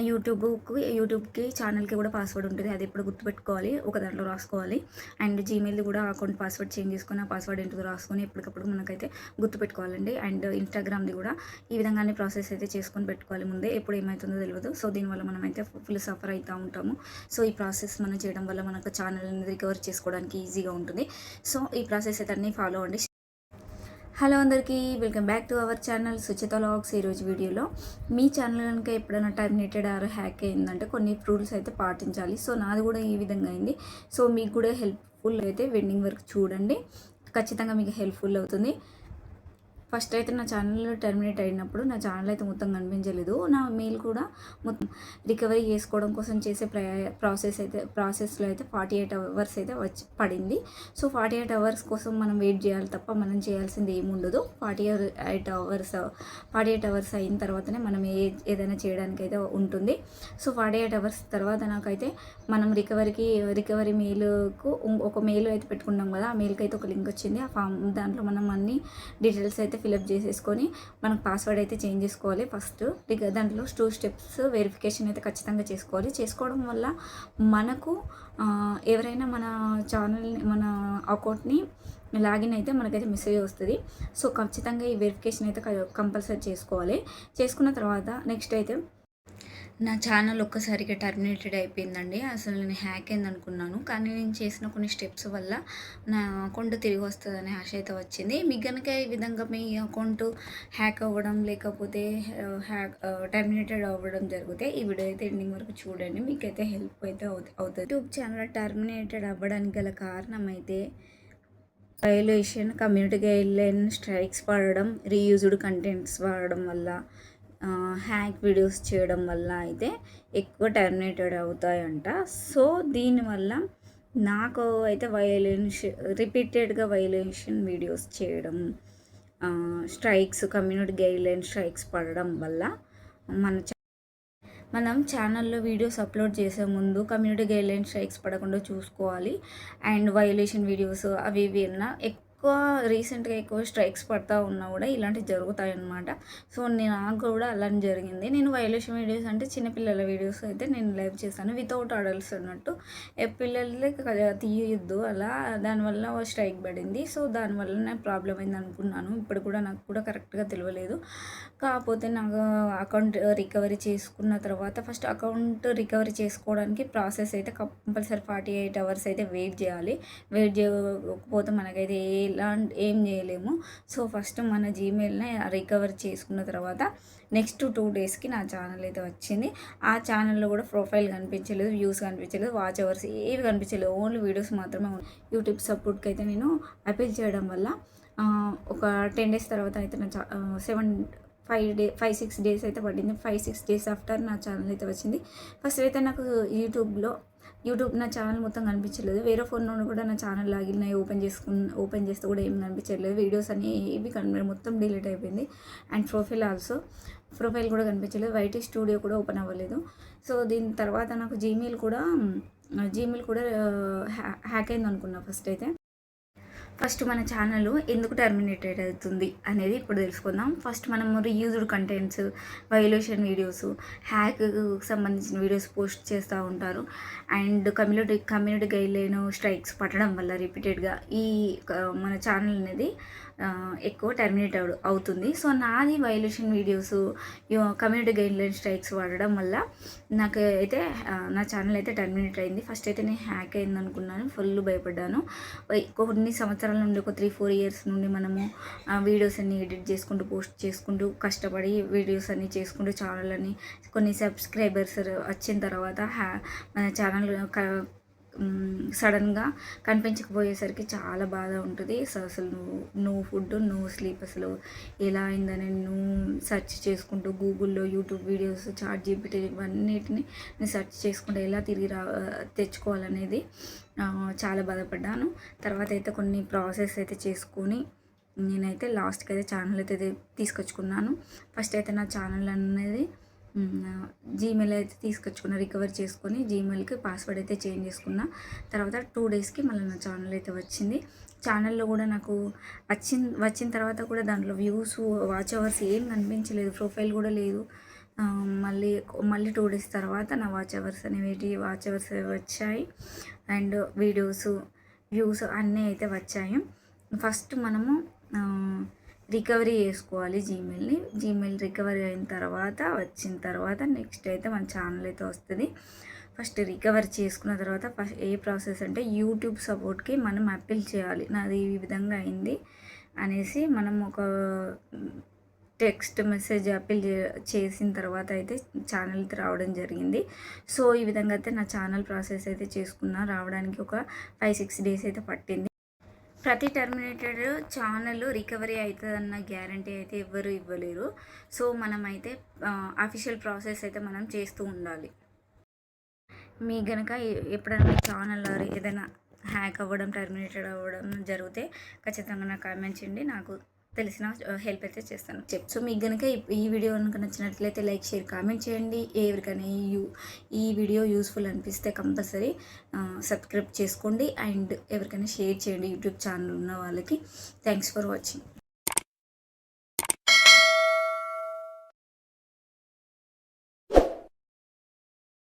యూట్యూబ్‌కి ఛానల్‌కి కూడా పాస్వర్డ్ ఉంటుంది. అది ఎప్పుడు గుర్తుపెట్టుకోవాలి. ఒక దాంట్లో రాసుకోవాలి. అండ్ జీమెయిల్‌ది కూడా అకౌంట్ పాస్వర్డ్ చేంజ్ చేసుకొని, ఆ పాస్వర్డ్ ఏంటిదో రాసుకొని ఎప్పటికప్పుడు మనకైతే గుర్తుపెట్టుకోవాలండి. అండ్ ఇన్‌స్టాగ్రామ్‌ది కూడా ఈ విధంగానే ప్రాసెస్ అయితే చేసుకొని పెట్టుకోవాలి ముందే. ఎప్పుడు ఏమైతుందో తెలవదు. సో, దీనివల్ల మనమైతే ఫుల్ సఫర్ అయితా ఉంటాము. సో, ఈ ప్రాసెస్ మనం చేయడం వల్ల మనకు ఛానల్ అనేది రికవర్ చేసుకోవడానికి ఈజీగా ఉంటుంది. సో, ఈ ప్రాసెస్ అయితే అన్నీ ఫాలో అవ్వండి. హలో అందరికీ, welcome back to our channel Suchitha vlogs. ఈరోజు వీడియోలో మీ ఛానల్ కనుక ఎప్పుడైనా టర్మినేటెడ్ ఆర్ హ్యాక్ అయిందంటే కొన్ని రూల్స్ అయితే పాటించాలి. సో నాది కూడా ఈ విధంగా అయింది. సో మీకు కూడా హెల్ప్ఫుల్ అయితే వెండింగ్ వరకు చూడండి, ఖచ్చితంగా మీకు హెల్ప్ఫుల్ అవుతుంది. ఫస్ట్ అయితే నా ఛానల్ టర్మినేట్ అయినప్పుడు నా ఛానల్ అయితే మొత్తం కనిపించలేదు. నా మెయిల్ కూడా మొత్తం రికవరీ చేసుకోవడం కోసం చేసే ప్రాసెస్లో అయితే 48 అవర్స్ అయితే పడింది. సో 48 అవర్స్ కోసం మనం వెయిట్ చేయాలి తప్ప మనం చేయాల్సింది ఏముండదు. 48 అవర్స్ అయిన తర్వాతనే మనం ఏదైనా చేయడానికి అయితే ఉంటుంది. సో 48 అవర్స్ తర్వాత నాకైతే మనం రికవరీ మెయిల్కు ఒక మెయిల్ అయితే పెట్టుకున్నాం కదా, ఆ మెయిల్కి అయితే ఒక లింక్ వచ్చింది. ఆ ఫామ్ దాంట్లో మనం అన్ని డీటెయిల్స్ అయితే ఫిలప్ చేసేసుకొని మనకు పాస్వర్డ్ అయితే చేంజ్ చేసుకోవాలి. ఫస్ట్ దాంట్లో 2 స్టెప్స్ వెరిఫికేషన్ అయితే ఖచ్చితంగా చేసుకోవాలి. చేసుకోవడం వల్ల మనకు ఎవరైనా మన ఛానల్ని మన అకౌంట్ని లాగిన్ అయితే మనకైతే మెసేజ్ వస్తుంది. సో ఖచ్చితంగా ఈ వెరిఫికేషన్ అయితే కంపల్సరీ చేసుకోవాలి. చేసుకున్న తర్వాత నెక్స్ట్ అయితే నా ఛానల్ ఒక్కసారిగా టర్మినేటెడ్ అయిపోయిందండి. అసలు నేను హ్యాక్ అయింది అనుకున్నాను, కానీ నేను చేసిన కొన్ని స్టెప్స్ వల్ల నా అకౌంట్ తిరిగి వస్తుందనే ఆశ అయితే వచ్చింది. మీకు కనుక ఈ విధంగా మీ అకౌంట్ హ్యాక్ అవ్వడం లేకపోతే టర్మినేటెడ్ అవ్వడం జరిగితే ఈ వీడియో అయితే ఎండింగ్ వరకు చూడండి, మీకైతే హెల్ప్ అయితే అవుతుంది. యూట్యూబ్ ఛానల్ టర్మినేటెడ్ అవ్వడానికి గల కారణం అయితే వైలేషన్, కమ్యూనిటీ గైడ్లైన్ స్ట్రైక్స్ పడడం, రీయూజ్డ్ కంటెంట్స్ వాడడం వల్ల, హ్యాక్ వీడియోస్ చేయడం వల్ల అయితే ఎక్కువ టర్మినేటెడ్ అవుతాయంట. సో దీనివల్ల నాకు అయితే రిపీటెడ్గా వైలేషన్ వీడియోస్ చేయడం, స్ట్రైక్స్, కమ్యూనిటీ గైడ్లైన్ స్ట్రైక్స్ పడడం వల్ల మనం ఛానల్లో వీడియోస్ అప్లోడ్ చేసే ముందు కమ్యూనిటీ గైడ్లైన్ స్ట్రైక్స్ పడకుండా చూసుకోవాలి. అండ్ వైలేషన్ వీడియోస్ అవి ఇవి రీసెంట్గా ఎక్కువ స్ట్రైక్స్ పడతా ఉన్నా కూడా ఇలాంటివి జరుగుతాయి అన్నమాట. సో నాకు కూడా అలానే జరిగింది. నేను వైలేషన్ వీడియోస్ అంటే చిన్నపిల్లల వీడియోస్ అయితే నేను లైవ్ చేస్తాను, వితౌట్ అడల్ట్స్ అన్నట్టు. పిల్లలే తీయొద్దు అలా, దానివల్ల స్ట్రైక్ పడింది. సో దానివల్ల నాకు ప్రాబ్లం అయింది అనుకున్నాను. ఇప్పుడు కూడా నాకు కూడా కరెక్ట్గా తెలియలేదు. కాకపోతే నాకు అకౌంట్ రికవరీ చేసుకున్న తర్వాత ఫస్ట్ అకౌంట్ రికవరీ చేసుకోవడానికి ప్రాసెస్ అయితే కంపల్సరీ 48 అవర్స్ అయితే వెయిట్ చేయాలి. వెయిట్ చేయకపోతే మనకైతే ఏం చేయలేము. సో ఫస్ట్ మన జీమెయిల్ని రికవర్ చేసుకున్న తర్వాత నెక్స్ట్ 2 డేస్కి నా ఛానల్ అయితే వచ్చింది. ఆ ఛానల్లో కూడా ప్రొఫైల్ కనిపించలేదు, వ్యూస్ కనిపించలేదు, వాచ్ అవర్స్ ఏవి కనిపించలేదు, ఓన్లీ వీడియోస్ మాత్రమే. యూట్యూబ్ సపోర్ట్కి అయితే నేను అపీల్ చేయడం వల్ల ఒక 10 డేస్ తర్వాత అయితే నా 5-6 డేస్ అయితే పడింది. 5-6 డేస్ ఆఫ్టర్ నా ఛానల్ అయితే వచ్చింది. ఫస్ట్ అయితే నాకు యూట్యూబ్ నా ఛానల్ మొత్తం కనిపించలేదు. వేరే ఫోన్ నుండి కూడా నా ఛానల్ లాగిన్ అయ్యి ఓపెన్ చేస్తే కూడా ఏం కనిపించలేదు. వీడియోస్ అన్నీ ఏవి మొత్తం డిలీట్ అయిపోయింది. అండ్ ప్రొఫైల్ కూడా కనిపించలేదు. వైటీ స్టూడియో కూడా ఓపెన్ అవ్వలేదు. సో దీని తర్వాత నాకు జీమెయిల్ కూడా హ్యాక్ అయింది అనుకున్నా. ఫస్ట్ మన ఛానల్ ఎందుకు టర్మినేటెడ్ అవుతుంది అనేది ఇప్పుడు తెలుసుకుందాం. ఫస్ట్ మనం రీయూజ్డ్ కంటెంట్స్, వైలేషన్ వీడియోస్, హ్యాక్కు సంబంధించిన వీడియోస్ పోస్ట్ చేస్తూ ఉంటారు. అండ్ కమ్యూనిటీ గైడ్లైన్ స్ట్రైక్స్ పట్టడం వల్ల రిపీటెడ్గా మన ఛానల్ అనేది ఎక్కువ టర్మినేట్ అవుతుంది. సో నాది violation videos, community guideline strikes వాడడం వల్ల నాకు అయితే నా ఛానల్ అయితే టర్మినేట్ అయింది. ఫస్ట్ అయితే నేను హ్యాక్ అయింది అనుకున్నాను, ఫుల్ భయపడ్డాను. కొన్ని సంవత్సరాల నుండి, ఒక 3-4 ఇయర్స్ నుండి మనము వీడియోస్ అన్ని ఎడిట్ చేసుకుంటూ పోస్ట్ చేసుకుంటూ కష్టపడి వీడియోస్ అన్ని చేసుకుంటూ ఛానల్ అని కొన్ని సబ్స్క్రైబర్స్ వచ్చిన తర్వాత మన ఛానల్ సడన్గా కనిపించకపోయేసరికి చాలా బాధ ఉంటుంది. అసలు నువ్వు ఫుడ్ నువ్వు స్లీప్ అసలు ఎలా అయిందని నువ్వు సెర్చ్ చేసుకుంటూ గూగుల్లో యూట్యూబ్ వీడియోస్, చాట్‌జీపీటీ ఇవన్నిటిని నేను సెర్చ్ చేసుకుంటూ ఎలా తిరిగి తెచ్చుకోవాలనేది చాలా బాధపడ్డాను. తర్వాత అయితే కొన్ని ప్రాసెస్ అయితే చేసుకొని నేనైతే లాస్ట్కి అయితే ఛానల్ అయితే తీసుకొచ్చుకున్నాను. ఫస్ట్ అయితే నా ఛానల్ అనేది జీమెయిల్ అయితే తీసుకొచ్చుకున్న, రికవర్ చేసుకొని జీమెయిల్కి పాస్వర్డ్ అయితే చేంజ్ చేసుకున్న. తర్వాత 2 డేస్కి మళ్ళీ నా ఛానల్ అయితే వచ్చింది. ఛానల్లో కూడా నాకు వచ్చిన తర్వాత కూడా దాంట్లో వ్యూస్, వాచ్ అవర్స్ ఏం కనిపించలేదు, ప్రొఫైల్ కూడా లేదు. మళ్ళీ మళ్ళీ 2 డేస్ తర్వాత నా వాచ్ అవర్స్ వచ్చాయి. అండ్ వీడియోస్, వ్యూస్ అన్నీ అయితే వచ్చాయి. ఫస్ట్ మనము రికవరీ చేసుకోవాలి జీమెయిల్ రికవరీ అయిన తర్వాత వచ్చిన తర్వాత నెక్స్ట్ అయితే మన ఛానల్ అయితే వస్తుంది. ఫస్ట్ రికవర్ చేసుకున్న తర్వాత ఫస్ట్ ఏ ప్రాసెస్ అంటే యూట్యూబ్ సపోర్ట్కి మనం అప్పీల్ చేయాలి. నాది ఈ విధంగా అయింది అనేసి మనం ఒక టెక్స్ట్ మెసేజ్ అప్పీల్ చేసిన తర్వాత అయితే ఛానల్ రావడం జరిగింది. సో ఈ విధంగా అయితే నా ఛానల్ ప్రాసెస్ అయితే చేసుకున్నా. రావడానికి ఒక 5-6 డేస్ అయితే పట్టింది. ప్రతి టర్మినేటెడ్ ఛానల్ రికవరీ అవుతుందన్న గ్యారంటీ అయితే ఎవ్వరు ఇవ్వలేరు. సో మనమైతే అఫీషియల్ ప్రాసెస్ అయితే మనం చేస్తూ ఉండాలి. మీ గనక ఎప్పుడైనా మీ ఛానల్ ఏదైనా హ్యాక్ అవ్వడం, టర్మినేటెడ్ అవ్వడం జరిగితే ఖచ్చితంగా నాకు కామెంట్ చేయండి. నాకు తెలిసిన హెల్ప్ అయితే చేస్తాను. సో మీకు కనుక ఈ వీడియో కనుక నచ్చినట్లయితే లైక్, షేర్, కామెంట్ చేయండి. ఎవరికైనా ఈ వీడియో యూస్ఫుల్ అనిపిస్తే కంపల్సరీ సబ్స్క్రైబ్ చేసుకోండి. అండ్ ఎవరికైనా షేర్ చేయండి యూట్యూబ్ ఛానల్ ఉన్న వాళ్ళకి. Thanks for watching.